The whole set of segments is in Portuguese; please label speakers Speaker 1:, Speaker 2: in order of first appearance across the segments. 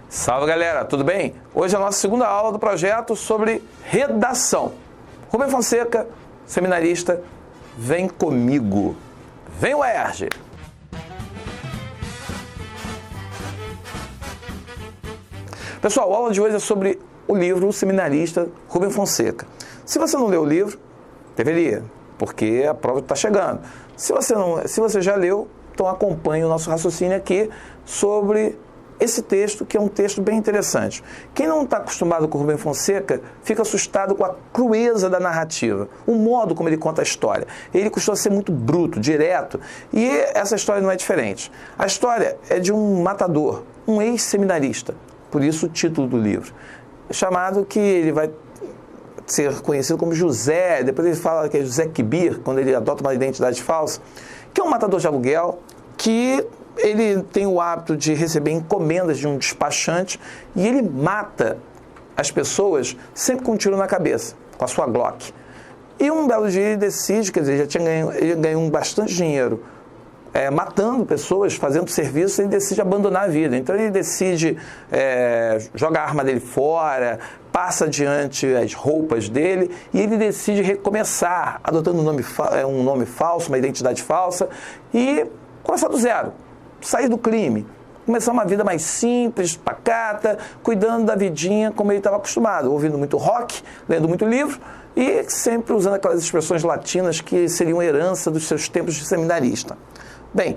Speaker 1: Salve galera, tudo bem? Hoje é a nossa segunda aula do projeto sobre redação. Rubem Fonseca, seminarista, vem comigo. Vem UERJ! Pessoal, a aula de hoje é sobre o livro O Seminarista, Rubem Fonseca. Se você não leu o livro, deveria, porque a prova está chegando. Se você já leu, então acompanhe o nosso raciocínio aqui sobre esse texto, que é um texto bem interessante. Quem não está acostumado com o Rubem Fonseca fica assustado com a crueza da narrativa, o modo como ele conta a história. Ele costuma ser muito bruto, direto, e essa história não é diferente. A história é de um matador, um ex-seminarista, por isso o título do livro, chamado que ele vai ser conhecido como José, depois ele fala que é José Kibir, quando ele adota uma identidade falsa, que é um matador de aluguel, que ele tem o hábito de receber encomendas de um despachante e ele mata as pessoas sempre com um tiro na cabeça, com a sua Glock. E um belo dia ele decide, quer dizer, ele ganhou bastante dinheiro matando pessoas, fazendo serviço, ele decide abandonar a vida. Então ele decide jogar a arma dele fora, passa adiante as roupas dele e ele decide recomeçar, adotando um nome falso, uma identidade falsa e começar do zero. Sair do crime, começar uma vida mais simples, pacata, cuidando da vidinha como ele estava acostumado, ouvindo muito rock, lendo muito livro e sempre usando aquelas expressões latinas que seriam herança dos seus tempos de seminarista. Bem,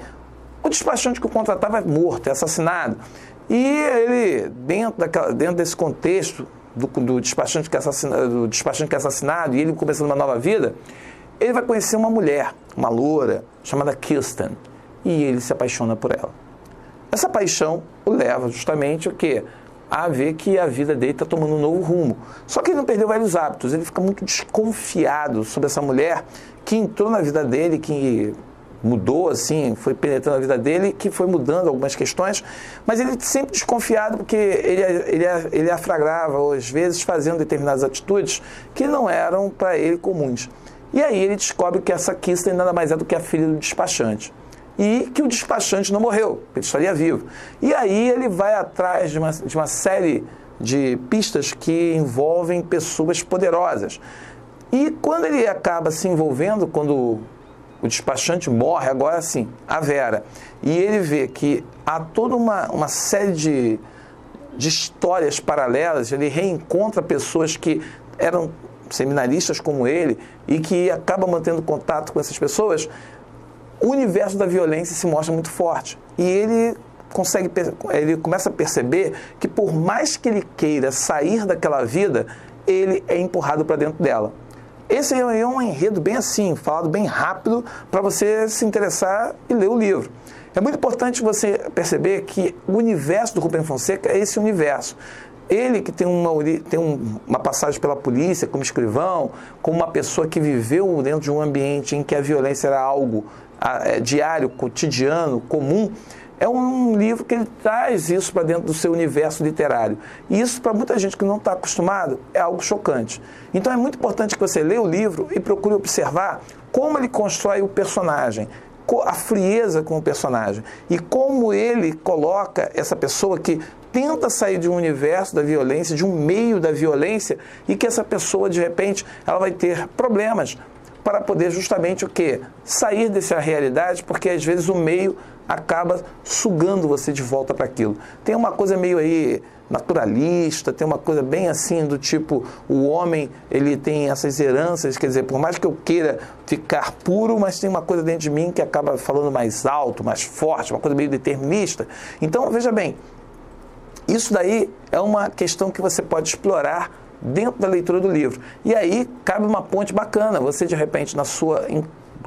Speaker 1: o despachante que o contratava é morto, é assassinado, e ele, dentro desse contexto do despachante que é assassinado e ele começando uma nova vida, ele vai conhecer uma mulher, uma loura, chamada Kirsten, e ele se apaixona por ela. Essa paixão o leva justamente a ver que a vida dele está tomando um novo rumo. Só que ele não perdeu velhos hábitos, ele fica muito desconfiado sobre essa mulher que entrou na vida dele, que mudou assim, foi penetrando a vida dele, que foi mudando algumas questões, mas ele sempre desconfiado porque ele aflagrava, às vezes, fazendo determinadas atitudes que não eram para ele comuns. E aí ele descobre que essa Kirsten nada mais é do que a filha do despachante. E que o despachante não morreu, ele estaria vivo. E aí ele vai atrás de uma série de pistas que envolvem pessoas poderosas. E quando ele acaba se envolvendo, quando o despachante morre, agora sim, a Vera, e ele vê que há toda uma série de histórias paralelas, ele reencontra pessoas que eram seminaristas como ele e que acaba mantendo contato com essas pessoas, o universo da violência se mostra muito forte. E ele começa a perceber que por mais que ele queira sair daquela vida, ele é empurrado para dentro dela. Esse é um enredo bem assim, falado bem rápido, para você se interessar e ler o livro. É muito importante você perceber que o universo do Rubem Fonseca é esse universo. Ele que tem uma passagem pela polícia como escrivão, como uma pessoa que viveu dentro de um ambiente em que a violência era algo diário, cotidiano, comum, é um livro que ele traz isso para dentro do seu universo literário. E isso, para muita gente que não está acostumado, é algo chocante. Então é muito importante que você leia o livro e procure observar como ele constrói o personagem, a frieza com o personagem e como ele coloca essa pessoa que tenta sair de um universo da violência, de um meio da violência, e que essa pessoa, de repente, ela vai ter problemas para poder justamente sair dessa realidade, porque às vezes o meio acaba sugando você de volta para aquilo. Tem uma coisa meio aí naturalista, tem uma coisa bem assim do tipo, o homem, ele tem essas heranças, quer dizer, por mais que eu queira ficar puro, mas tem uma coisa dentro de mim que acaba falando mais alto, mais forte, uma coisa meio determinista. Então, veja bem, isso daí é uma questão que você pode explorar dentro da leitura do livro. E aí cabe uma ponte bacana. Você, de repente,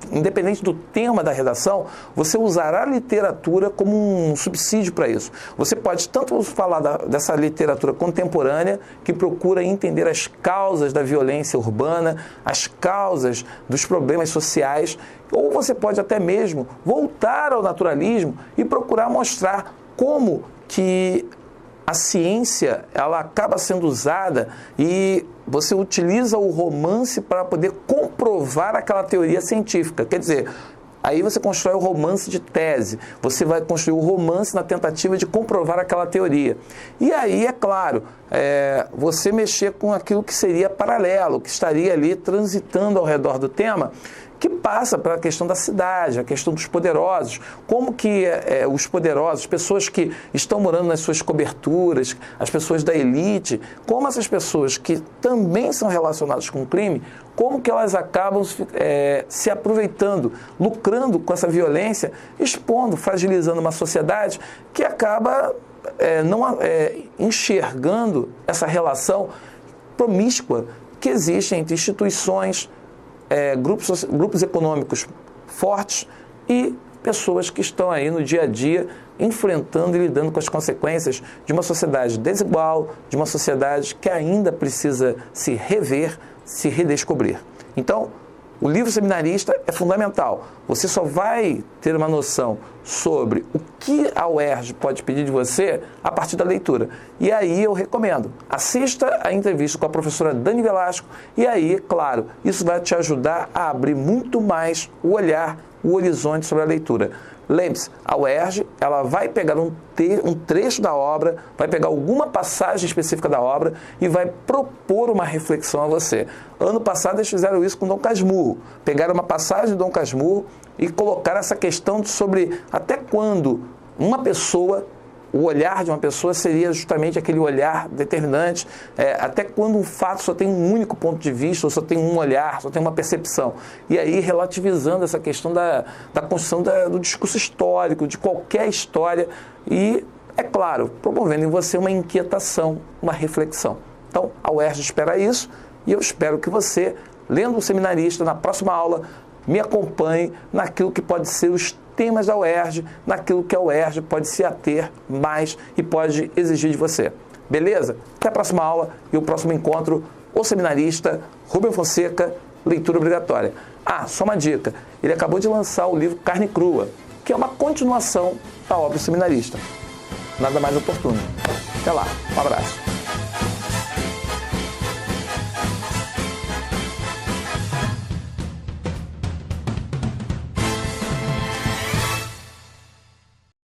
Speaker 1: independente do tema da redação, você usará a literatura como um subsídio para isso. Você pode tanto falar dessa literatura contemporânea, que procura entender as causas da violência urbana, as causas dos problemas sociais, ou você pode até mesmo voltar ao naturalismo e procurar mostrar como que a ciência, ela acaba sendo usada e você utiliza o romance para poder comprovar aquela teoria científica. Quer dizer, Aí você constrói o romance de tese, você vai construir o romance na tentativa de comprovar aquela teoria. E aí, é claro, você mexer com aquilo que seria paralelo, que estaria ali transitando ao redor do tema, que passa pela questão da cidade, a questão dos poderosos, como que os poderosos, pessoas que estão morando nas suas coberturas, as pessoas da elite, como essas pessoas que também são relacionadas com o crime, como que elas acabam se aproveitando, lucrando com essa violência, expondo, fragilizando uma sociedade que acaba enxergando essa promíscua que existe entre instituições, grupos econômicos fortes e pessoas que estão aí no dia a dia enfrentando e lidando com as consequências de uma sociedade desigual, de uma sociedade que ainda precisa se rever, se redescobrir. Então, o livro seminarista é fundamental. Você só vai ter uma noção sobre o que a UERJ pode pedir de você a partir da leitura. E aí eu recomendo, assista a entrevista com a professora Dani Velasco e aí, claro, isso vai te ajudar a abrir muito mais o olhar, o horizonte sobre a leitura. Lembre-se, a UERJ ela vai pegar um trecho da obra, vai pegar alguma passagem específica da obra e vai propor uma reflexão a você. Ano passado eles fizeram isso com Dom Casmurro. Pegaram uma passagem de Dom Casmurro e colocaram essa questão sobre até quando o olhar de uma pessoa seria justamente aquele olhar determinante, até quando um fato só tem um único ponto de vista, ou só tem um olhar, só tem uma percepção. E aí relativizando essa questão da construção do discurso histórico, de qualquer história, e, é claro, promovendo em você uma inquietação, uma reflexão. Então, a UERJ espera isso, e eu espero que você, lendo o Seminarista, na próxima aula, me acompanhe naquilo que pode ser os temas da UERJ, naquilo que a UERJ pode se ater mais e pode exigir de você. Beleza? Até a próxima aula e o próximo encontro, o Seminarista, Rubem Fonseca, leitura obrigatória. Só uma dica, ele acabou de lançar o livro Carne Crua, que é uma continuação da obra do Seminarista. Nada mais oportuno. Até lá, um abraço.